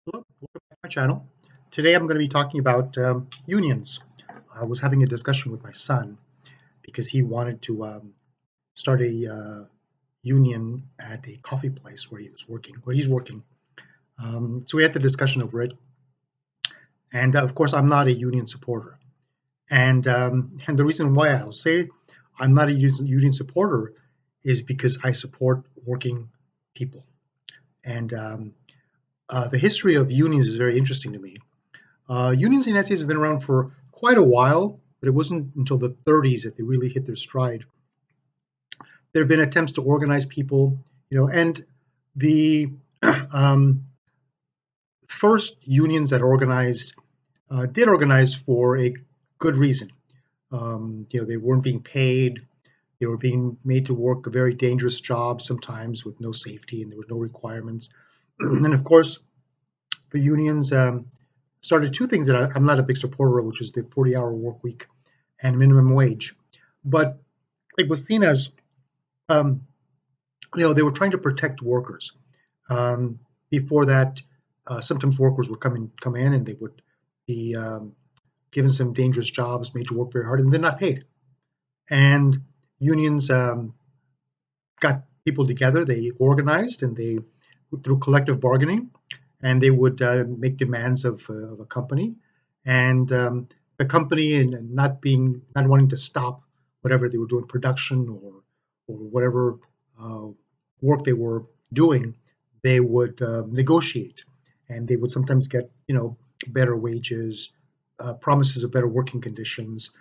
Hello, welcome back to my channel. Today I'm going to be talking about unions. I was having a discussion with my son because he wanted to start a union at a coffee place where he's working. So we had the discussion over it, and of course I'm not a union supporter. And the reason why I'll say I'm not a union supporter is because I support working people. And the history of unions is very interesting to me. Unions in the United States have been around for quite a while, but it wasn't until the 30s that they really hit their stride. There have been attempts to organize people, and the um, first unions that organized did organize for a good reason. They weren't being paid. They were being made to work a very dangerous job sometimes with no safety and there were no requirements. And of course, the unions started two things that I'm not a big supporter of, which is the 40-hour work week and minimum wage. But it was seen as, um, they were trying to protect workers. Um, Before that, sometimes workers would come in and they would be given some dangerous jobs, made to work very hard, and they're not paid. And unions got people together. They organized and they, through collective bargaining, and they would make demands of a company, and the company, and not wanting to stop whatever they were doing, production or whatever uh, work they were doing, they would negotiate, and they would sometimes get better wages, promises of better working conditions.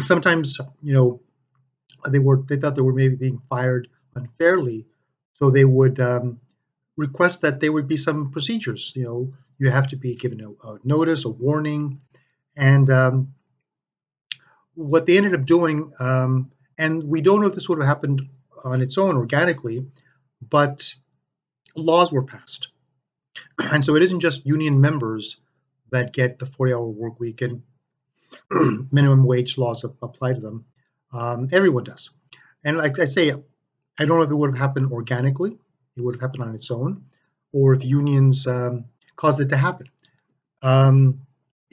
Sometimes they thought they were maybe being fired unfairly, so they would request that there would be some procedures. You have to be given a notice, a warning, and what they ended up doing, and we don't know if this would have happened on its own organically, but laws were passed, and so it isn't just union members that get the 40-hour work week and minimum wage laws apply to them. Everyone does, and like I say, I don't know if it would have happened organically, it would have happened on its own, or if unions caused it to happen. Um,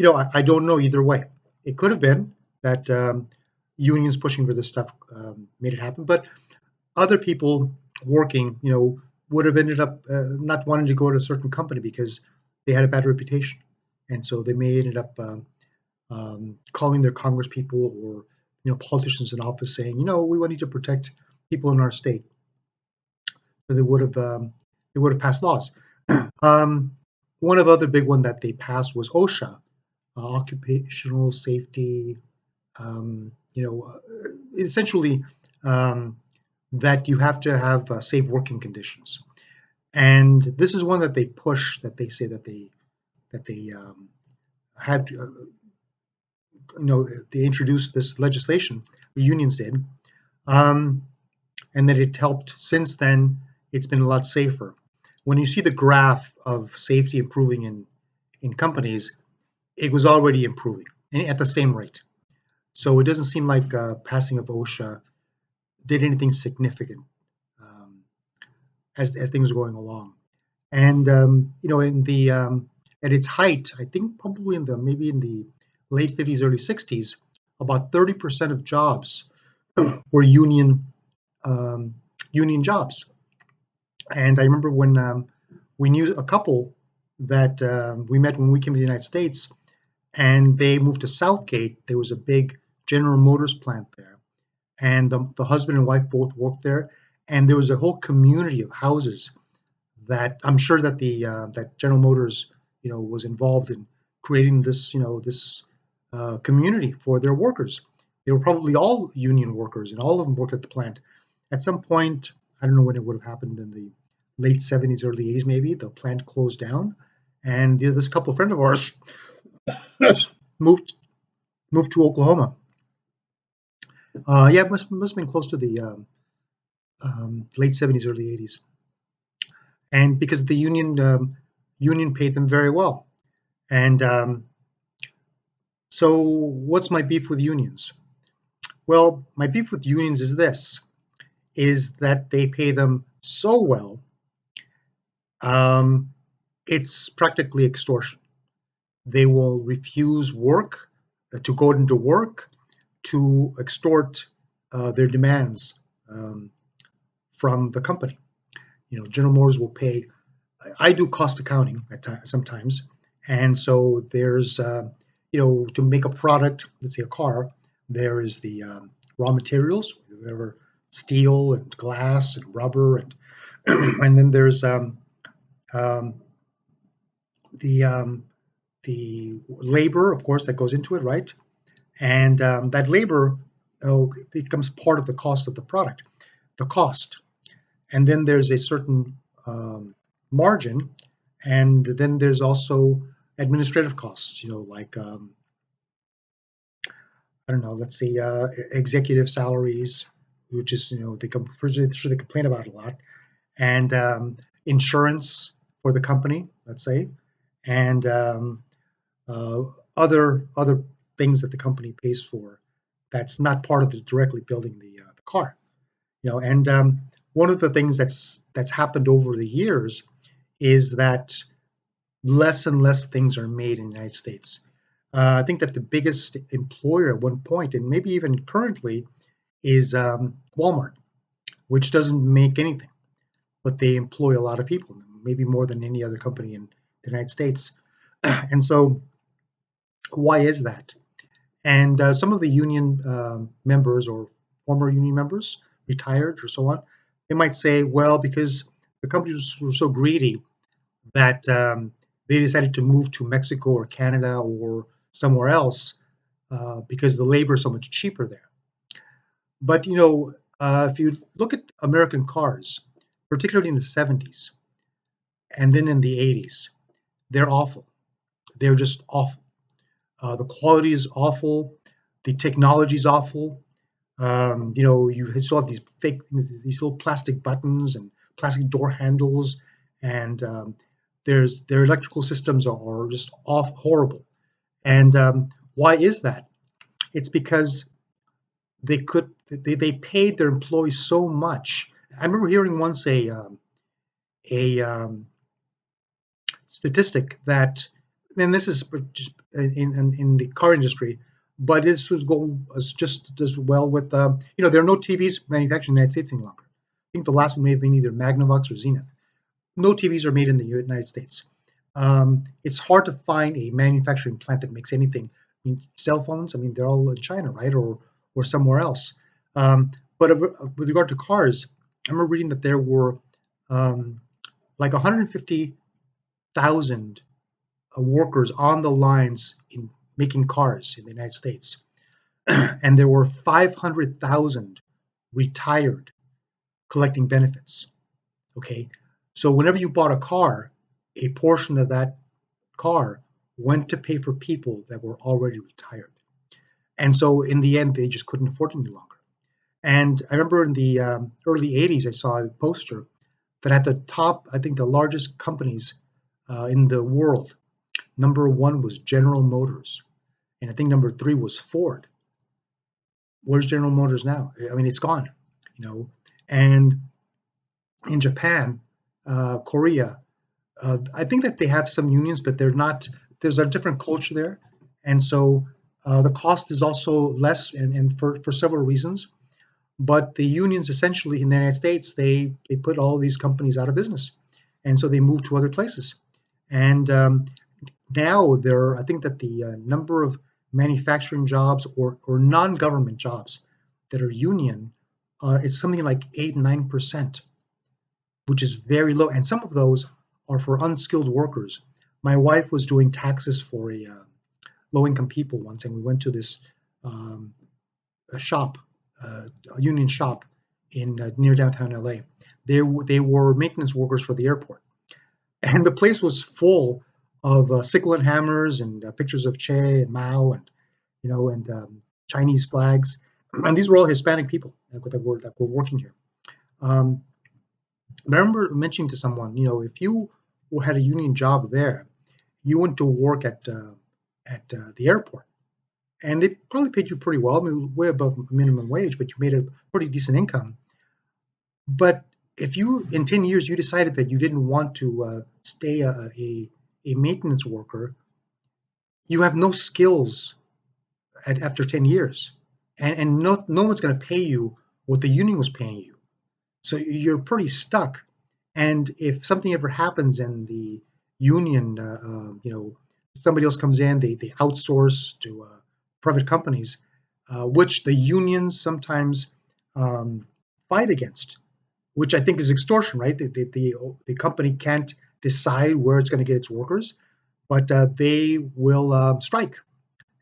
I don't know either way. It could have been that unions pushing for this stuff made it happen, but other people working, would have ended up not wanting to go to a certain company because they had a bad reputation, and so they may ended up calling their Congress people or politicians in office saying, we want you to protect people in our state. So they would have passed laws. Um, One of the other big one that they passed was OSHA, occupational safety. Essentially, um, that you have to have safe working conditions. And this is one that they push. That they say that they had. They introduced this legislation. The unions did, um, and that it helped. Since then, it's been a lot safer. When you see the graph of safety improving in companies, it was already improving and at the same rate. So it doesn't seem like passing of OSHA did anything significant um, as things were going along. And in the at its height, I think probably maybe in the late 50s, early 60s, about 30% of jobs were um, union jobs. And I remember when we knew a couple that we met when we came to the United States, and they moved to Southgate. There was a big General Motors plant there, and the husband and wife both worked there. And there was a whole community of houses that I'm sure that the that General Motors, was involved in creating this community for their workers. They were probably all union workers, and all of them worked at the plant. At some point, I don't know when it would have happened, in the late 70s, early 80s, maybe the plant closed down, and this couple friend of ours moved moved to Oklahoma. Yeah, it must have been close to the late 70s, early 80s, and because the union paid them very well. And so, what's my beef with unions? Well, my beef with unions is this: is that they pay them so well, um, it's practically extortion. They will refuse work to go into work to extort their demands um, from the company. General Motors will pay. I do cost accounting at sometimes, and so there's to make a product, let's say a car, there is the raw materials, whatever steel and glass and rubber and and then there's um, the the labor, of course, that goes into it, right? And that labor becomes part of the cost of the product, the cost. And then there's a certain margin, and then there's also administrative costs, like I don't know, let's say executive salaries, which is they sure they complain about a lot, and insurance for the company, let's say, and uh, other things that the company pays for that's not part of the directly building the car. And one of the things that's happened over the years is that less and less things are made in the United States. I think that the biggest employer at one point, and maybe even currently, is Walmart, which doesn't make anything, but they employ a lot of people, maybe more than any other company in the United States. And so, why is that? And some of the union members or former union members, retired or so on, they might say, well, because the companies were so greedy that they decided to move to Mexico or Canada or somewhere else because the labor is so much cheaper there. But if you look at American cars, particularly in the 70s and then in the 80s, they're awful. They're just awful. The quality is awful. The technology is awful. You still have these these little plastic buttons and plastic door handles, and their electrical systems are just off horrible. And why is that? It's because they paid their employees so much. I remember hearing once a statistic that, and this is in the car industry, but this was go as just as well with there are no TVs manufactured in the United States any longer. I think the last one may have been either Magnavox or Zenith. No TVs are made in the United States. It's hard to find a manufacturing plant that makes anything. I mean, cell phones. I mean, they're all in China, right, or somewhere else. But with regard to cars, I remember reading that there were like 150,000 workers on the lines in making cars in the United States, and there were 500,000 retired collecting benefits. Okay, so whenever you bought a car, a portion of that car went to pay for people that were already retired, and so in the end, they just couldn't afford it any longer. And I remember in the early '80s, I saw a poster that at the top, I think the largest companies in the world, number one was General Motors, and I think number three was Ford. Where's General Motors now? I mean, it's gone, you know. And in Japan, Korea, I think that they have some unions, but they're not. There's a different culture there, and so the cost is also less, and for several reasons. But the unions, essentially in the United States, they put all of these companies out of business, and so they move to other places. And now there, I think that the number of manufacturing jobs or non-government jobs that are union, it's something like 8-9%, which is very low. And some of those are for unskilled workers. My wife was doing taxes for a low-income people once, and we went to this um, a shop, a union shop in near downtown LA. They were maintenance workers for the airport, and the place was full of sickle and hammers and pictures of Che and Mao and and Chinese flags, and these were all Hispanic people that were working here. Um, but I remember mentioning to someone, if you had a union job there, you went to work at the airport, and they probably paid you pretty well, I mean, way above minimum wage, but you made a pretty decent income. But if you in 10 years you decided that you didn't want to stay a maintenance worker, you have no skills after 10 years, and no one's going to pay you what the union was paying you, so you're pretty stuck. And if something ever happens and the union, somebody else comes in, they outsource to private companies, which the unions sometimes um, fight against, which I think is extortion, right? The company can't decide where it's going to get its workers, but they will strike.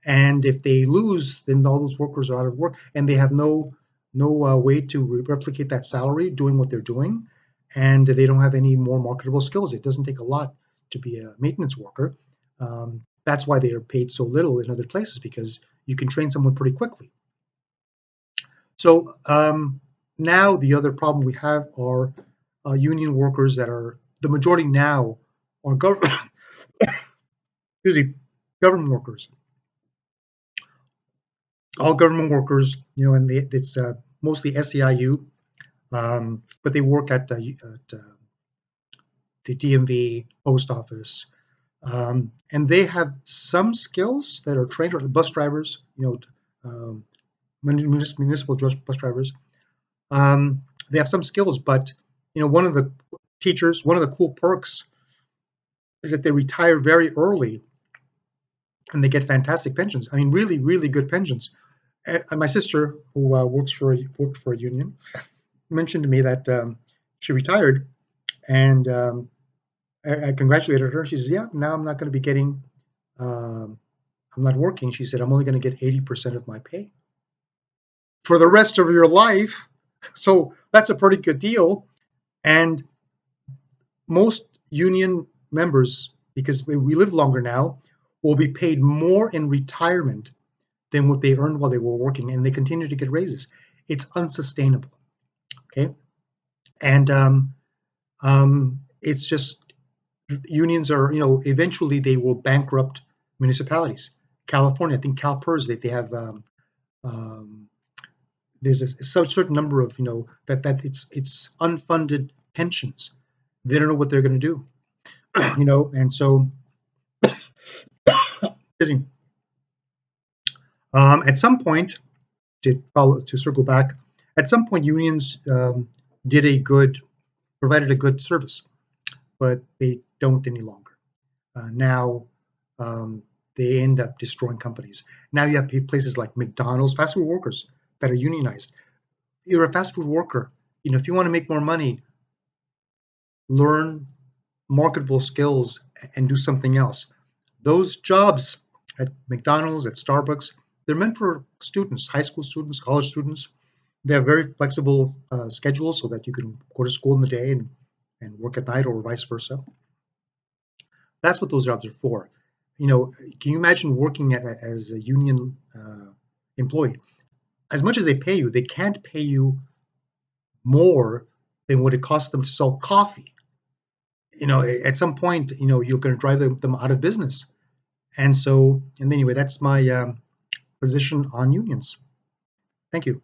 And if they lose, then all those workers are out of work, and they have no way to replicate that salary doing what they're doing, and they don't have any more marketable skills. It doesn't take a lot to be a maintenance worker. That's why they are paid so little in other places, because you can train someone pretty quickly. So now the other problem we have are union workers that are the majority now are excuse me, government workers. All government workers, and it's mostly SEIU, but they work at the DMV, post office, and they have some skills that are trained, or the bus drivers, municipal bus drivers. They have some skills, but one of the one of the cool perks is that they retire very early and they get fantastic pensions. I mean, really, really good pensions. My sister, who worked for a union, mentioned to me that she retired, and I congratulated her. She says, "Yeah, now I'm not going to be getting, I'm not working." She said, "I'm only going to get 80% of my pay for the rest of your life." So that's a pretty good deal. And most union members, because we live longer now, will be paid more in retirement than what they earned while they were working, and they continue to get raises. It's unsustainable. Okay, and it's just unions are, eventually they will bankrupt municipalities. California, I think CalPERS, they have um, there's a certain number of, that it's unfunded pensions. They don't know what they're going to do, and so at some point, to circle back, at some point unions did a good provided a good service, but they don't any longer. Now they end up destroying companies. Now you have places like McDonald's, fast food workers that are unionized. You're a fast food worker. If you want to make more money, learn marketable skills and do something else. Those jobs at McDonald's, at Starbucks, they're meant for students, high school students, college students. They have very flexible schedules so that you can go to school in the day and work at night, or vice versa. That's what those jobs are for. Can you imagine working as a union employee? As much as they pay you, they can't pay you more than what it costs them to sell coffee. At some point, you're going to drive them out of business. And so, and anyway, that's my position on unions. Thank you.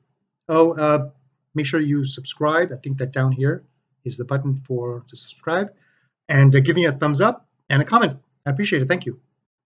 Oh, make sure you subscribe. I think that down here is the button to subscribe, and give me a thumbs up and a comment. I appreciate it. Thank you.